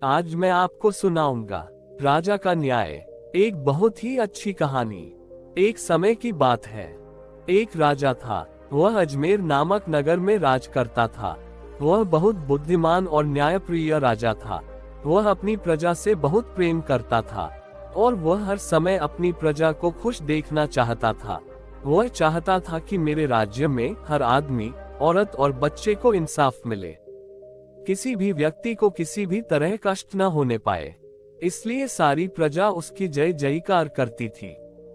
आज मैं आपको सुनाऊंगा राजा का न्याय। एक बहुत ही अच्छी कहानी। एक समय की बात है। एक राजा था। वह अजमेर नामक नगर में राज करता था। वह बहुत बुद्धिमान और न्यायप्रिय राजा था। वह अपनी प्रजा से बहुत प्रेम करता था और वह हर समय अपनी प्रजा को खुश देखना चाहता था। वह चाहता था कि मेरे राज्य में हर आदमी, औरत और बच्चे को इंसाफ मिले। किसी भी व्यक्ति को किसी भी तरह कष्ट न होने पाए। इसलिए सारी प्रजा उसकी जय जयकार करती थी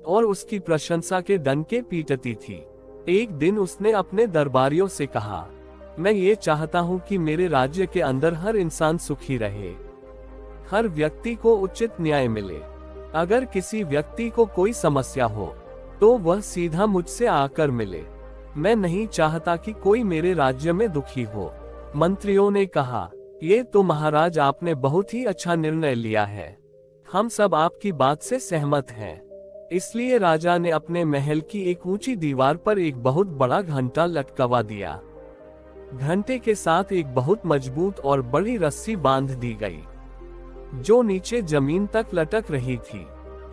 और उसकी प्रशंसा के डंके पीटती थी। एक दिन उसने अपने दरबारियों से कहा, मैं ये चाहता हूँ कि मेरे राज्य के अंदर हर इंसान सुखी रहे, हर व्यक्ति को उचित न्याय मिले। अगर किसी व्यक्ति को कोई समस्या हो तो वह सीधा मुझसे आकर मिले। मैं नहीं चाहता कि कोई मेरे राज्य में दुखी हो। मंत्रियों ने कहा, ये तो महाराज आपने बहुत ही अच्छा निर्णय लिया है। हम सब आपकी बात से सहमत हैं। इसलिए राजा ने अपने महल की एक ऊंची दीवार पर एक बहुत बड़ा घंटा लटकवा दिया। घंटे के साथ एक बहुत मजबूत और बड़ी रस्सी बांध दी गई, जो नीचे जमीन तक लटक रही थी।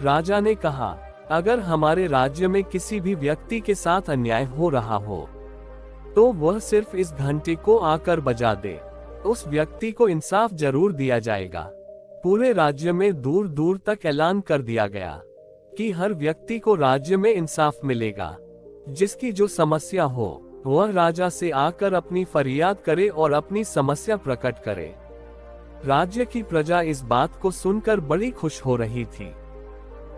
राजा ने कहा, अगर हमारे राज्य में किसी भी व्यक्ति के साथ अन्याय हो रहा हो तो वह सिर्फ इस घंटे को आकर बजा दे। उस व्यक्ति को इंसाफ जरूर दिया जाएगा। पूरे राज्य में दूर दूर तक ऐलान कर दिया गया कि हर व्यक्ति को राज्य में इंसाफ मिलेगा। जिसकी जो समस्या हो वह राजा से आकर अपनी फरियाद करे और अपनी समस्या प्रकट करे। राज्य की प्रजा इस बात को सुनकर बड़ी खुश हो रही थी।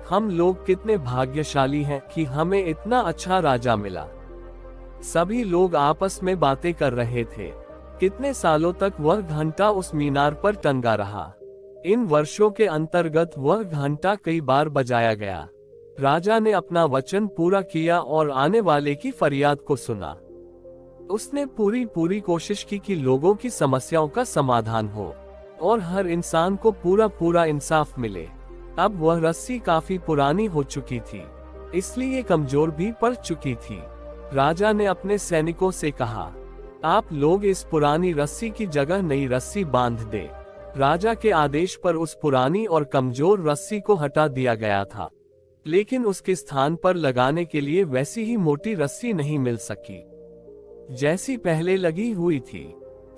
हम लोग कितने भाग्यशाली हैं कि हमें इतना अच्छा राजा मिला। सभी लोग आपस में बातें कर रहे थे। कितने सालों तक वह घंटा उस मीनार पर टंगा रहा। इन वर्षों के अंतर्गत वह घंटा कई बार बजाया गया। राजा ने अपना वचन पूरा किया और आने वाले की फरियाद को सुना। उसने पूरी कोशिश की कि लोगों की समस्याओं का समाधान हो और हर इंसान को पूरा इंसाफ मिले। अब वह रस्सी काफी पुरानी हो चुकी थी, इसलिए कमजोर भी पड़ चुकी थी। राजा ने अपने सैनिकों से कहा, आप लोग इस पुरानी रस्सी की जगह नई रस्सी बांध दे। राजा के आदेश पर उस पुरानी और कमजोर रस्सी को हटा दिया गया था, लेकिन उसके स्थान पर लगाने के लिए वैसी ही मोटी रस्सी नहीं मिल सकी जैसी पहले लगी हुई थी।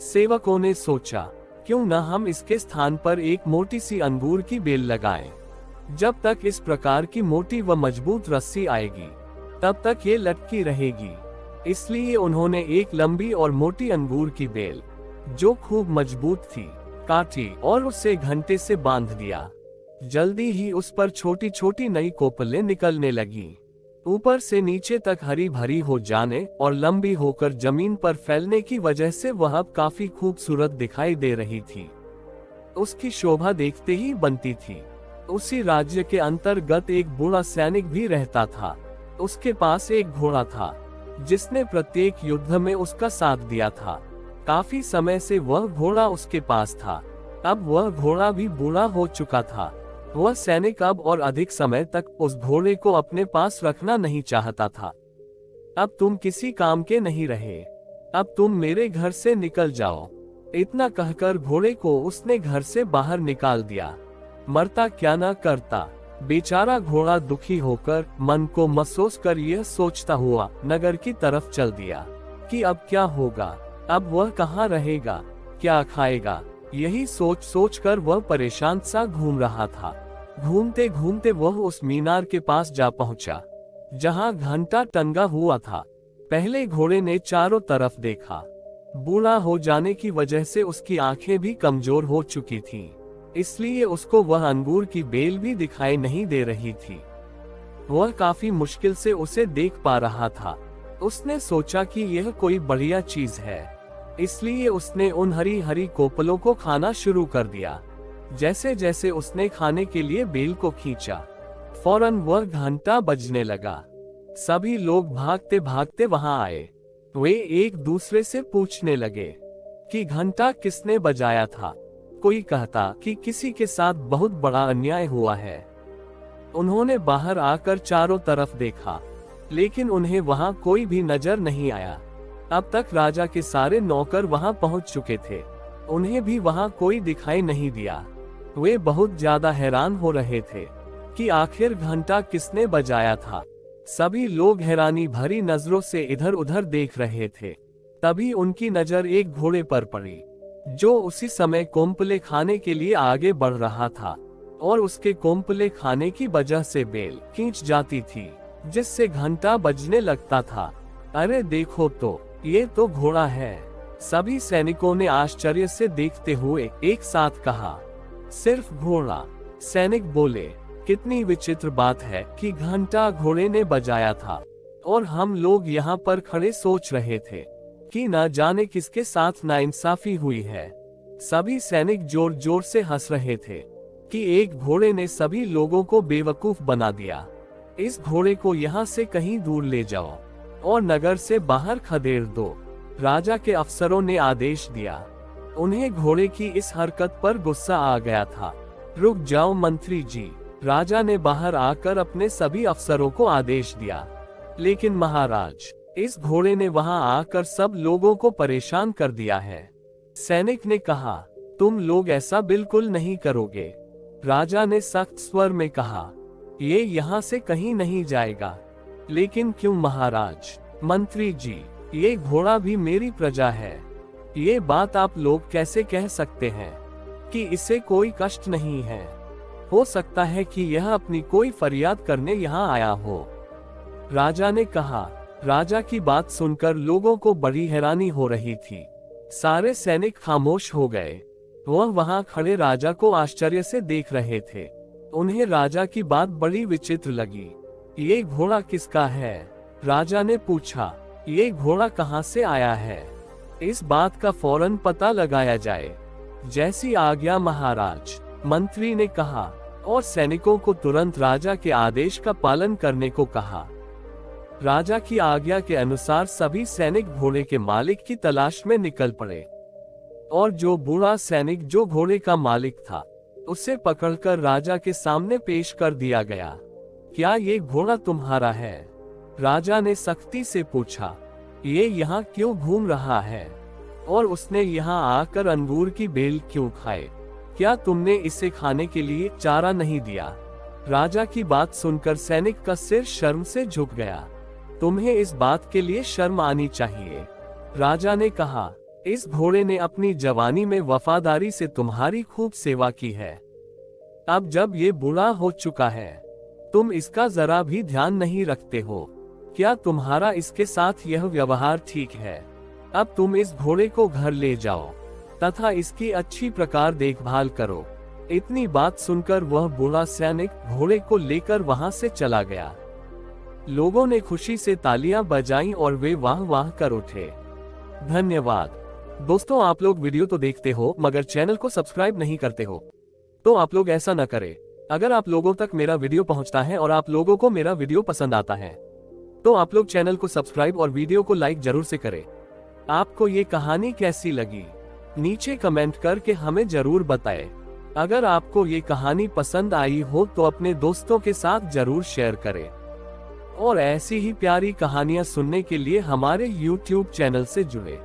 सेवकों ने सोचा, क्यों न हम इसके स्थान पर एक मोटी सी अंगूर की बेल लगाएं। जब तक इस प्रकार की मोटी व मजबूत रस्सी आएगी तब तक ये लटकी रहेगी। इसलिए उन्होंने एक लंबी और मोटी अंगूर की बेल, जो खूब मजबूत थी, काटी और उसे घंटे से बांध दिया। जल्दी ही उस पर छोटी छोटी नई कोपलें निकलने लगीं। ऊपर से नीचे तक हरी भरी हो जाने और लंबी होकर जमीन पर फैलने की वजह से वह अब काफी खूबसूरत दिखाई दे रही थी। उसकी शोभा देखते ही बनती थी। उसी राज्य के अंतर्गत एक बूढ़ा सैनिक भी रहता था। उसके पास एक घोड़ा था जिसने प्रत्येक युद्ध में उसका साथ दिया था। काफी समय से वह घोड़ा उसके पास था। अब वह घोड़ा भी बूढ़ा हो चुका था। वह सैनिक अब और अधिक समय तक उस घोड़े को अपने पास रखना नहीं चाहता था। अब तुम किसी काम के नहीं रहे, अब तुम मेरे घर से निकल जाओ। इतना कहकर घोड़े को उसने घर से बाहर निकाल दिया। मरता क्या न करता। बेचारा घोड़ा दुखी होकर मन को महसूस कर यह सोचता हुआ नगर की तरफ चल दिया कि अब क्या होगा, अब वह कहाँ रहेगा, क्या खाएगा। यही सोच कर वह परेशान सा घूम रहा था। घूमते घूमते वह उस मीनार के पास जा पहुंचा जहां घंटा टंगा हुआ था। पहले घोड़े ने चारों तरफ देखा। बूढ़ा हो जाने की वजह से उसकी आंखें भी कमजोर हो चुकी थीं। इसलिए उसको वह अंगूर की बेल भी दिखाई नहीं दे रही थी। वह काफी मुश्किल से उसे देख पा रहा था। उसने सोचा कि यह कोई बढ़िया चीज है, इसलिए उसने उन हरी हरी कोपलों को खाना शुरू कर दिया। जैसे जैसे उसने खाने के लिए बेल को खींचा, फौरन वह घंटा बजने लगा। सभी लोग भागते भागते वहां आए। वे एक दूसरे से पूछने लगे कि घंटा किसने बजाया था। कोई कहता कि किसी के साथ बहुत बड़ा अन्याय हुआ है। उन्होंने बाहर आकर चारों तरफ देखा, लेकिन उन्हें वहां कोई भी नजर नहीं आया। अब तक राजा के सारे नौकर वहां पहुंच चुके थे। उन्हें भी वहां कोई दिखाई नहीं दिया। वे बहुत ज्यादा हैरान हो रहे थे कि आखिर घंटा किसने बजाया था। सभी लोग हैरानी भरी नजरों से इधर उधर देख रहे थे। तभी उनकी नजर एक घोड़े पर पड़ी, जो उसी समय कोम्पले खाने के लिए आगे बढ़ रहा था और उसके कोम्पले खाने की वजह से बेल खींच जाती थी, जिससे घंटा बजने लगता था। अरे देखो तो, ये तो घोड़ा है। सभी सैनिकों ने आश्चर्य से देखते हुए एक साथ कहा, सिर्फ घोड़ा? सैनिक बोले, कितनी विचित्र बात है कि घंटा घोड़े ने बजाया था और हम लोग यहाँ पर खड़े सोच रहे थे कि न जाने किसके साथ नाइंसाफी हुई है। सभी सैनिक जोर जोर से हंस रहे थे कि एक घोड़े ने सभी लोगों को बेवकूफ बना दिया। इस घोड़े को यहाँ से कहीं दूर ले जाओ और नगर से बाहर खदेड़ दो। राजा के अफसरों ने आदेश दिया। उन्हें घोड़े की इस हरकत पर गुस्सा आ गया था। रुक जाओ मंत्री जी, राजा ने बाहर आकर अपने सभी अफसरों को आदेश दिया। लेकिन महाराज, इस घोड़े ने वहां आकर सब लोगों को परेशान कर दिया है। सैनिक ने कहा, तुम लोग ऐसा बिल्कुल नहीं करोगे। राजा ने सख्त स्वर में कहा, ये यहाँ से कहीं नहीं जाएगा। लेकिन क्यों महाराज? मंत्री जी, ये घोड़ा भी मेरी प्रजा है। ये बात आप लोग कैसे कह सकते हैं कि इसे कोई कष्ट नहीं है? हो सकता है कि यह अपनी कोई फरियाद करने यहाँ आया हो। राजा ने कहा। राजा की बात सुनकर लोगों को बड़ी हैरानी हो रही थी। सारे सैनिक खामोश हो गए। वह वहां खड़े राजा को आश्चर्य से देख रहे थे। उन्हें राजा की बात बड़ी विचित्र लगी। ये घोड़ा किसका है? राजा ने पूछा। ये घोड़ा कहाँ से आया है? इस बात का फौरन पता लगाया जाए। जैसी आज्ञा महाराज, मंत्री ने कहा और सैनिकों को तुरंत राजा के आदेश का पालन करने को कहा। राजा की आज्ञा के अनुसार सभी सैनिक घोड़े के मालिक की तलाश में निकल पड़े और जो बूढ़ा सैनिक जो घोड़े का मालिक था, उसे पकड़कर राजा के सामने पेश कर दिया गया। क्या ये घोड़ा तुम्हारा है? राजा ने सख्ती से पूछा। ये यहाँ क्यों घूम रहा है और उसने यहाँ आकर अंगूर की बेल क्यों खाए? क्या तुमने इसे खाने के लिए चारा नहीं दिया? राजा की बात सुनकर सैनिक का सिर शर्म से झुक गया। तुम्हें इस बात के लिए शर्म आनी चाहिए। राजा ने कहा, इस घोड़े ने अपनी जवानी में वफादारी से तुम्हारी खूब सेवा की है। अब जब ये बूढ़ा हो चुका है, तुम इसका जरा भी ध्यान नहीं रखते हो। क्या तुम्हारा इसके साथ यह व्यवहार ठीक है? अब तुम इस घोड़े को घर ले जाओ तथा इसकी अच्छी प्रकार देखभाल करो। इतनी बात सुनकर वह बूढ़ा सैनिक घोड़े को लेकर वहां से चला गया। लोगों ने खुशी से तालियां बजाईं और वे वाह वाह कर उठे। धन्यवाद। दोस्तों, आप लोग वीडियो तो देखते हो मगर चैनल को सब्सक्राइब नहीं करते हो, तो आप लोग ऐसा न करें। अगर आप लोगों तक मेरा वीडियो पहुंचता है और आप लोगों को मेरा वीडियो पसंद आता है, तो आप लोग चैनल को सब्सक्राइब और वीडियो को लाइक जरूर से करें। आपको ये कहानी कैसी लगी, नीचे कमेंट करके हमें जरूर बताएं। अगर आपको ये कहानी पसंद आई हो तो अपने दोस्तों के साथ जरूर शेयर करें और ऐसी ही प्यारी कहानियां सुनने के लिए हमारे YouTube चैनल से जुड़े।